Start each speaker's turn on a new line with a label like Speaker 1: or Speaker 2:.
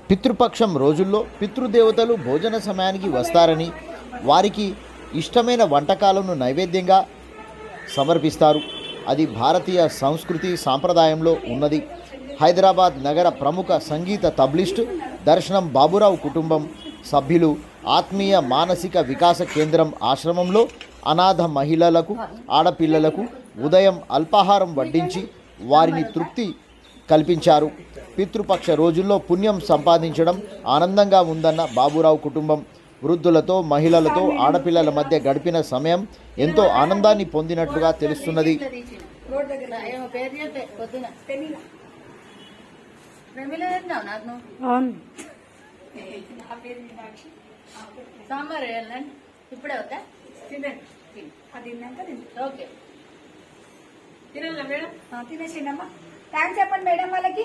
Speaker 1: పితృపక్షం రోజుల్లో పితృదేవతలు భోజన సమయానికి వస్తారని, వారికి ఇష్టమైన వంటకాలను నైవేద్యంగా సమర్పిస్తారు. అది భారతీయ సంస్కృతి సాంప్రదాయంలో ఉన్నది. హైదరాబాద్ నగర ప్రముఖ సంగీత తబ్లిస్ట్ దర్శనం బాబురావు కుటుంబం సభ్యులు ఆత్మీయ మానసిక వికాస కేంద్రం ఆశ్రమంలో అనాథ మహిళలకు, ఆడపిల్లలకు ఉదయం అల్పాహారం వడ్డించి వారిని తృప్తి కల్పించారు. పితృపక్ష రోజుల్లో పుణ్యం సంపాదించడం ఆనందంగా ఉందన్న బాబురావు కుటుంబం వృద్ధులతో, మహిళలతో, ఆడపిల్లల మధ్య గడిపిన సమయం ఎంతో ఆనందాన్ని పొందినట్లుగా తెలుస్తున్నది.
Speaker 2: ఇప్పుడే వద్దా ఓకే
Speaker 3: తినేసిందమ్మా. థ్యాంక్స్ చెప్పండి మేడం వాళ్ళకి.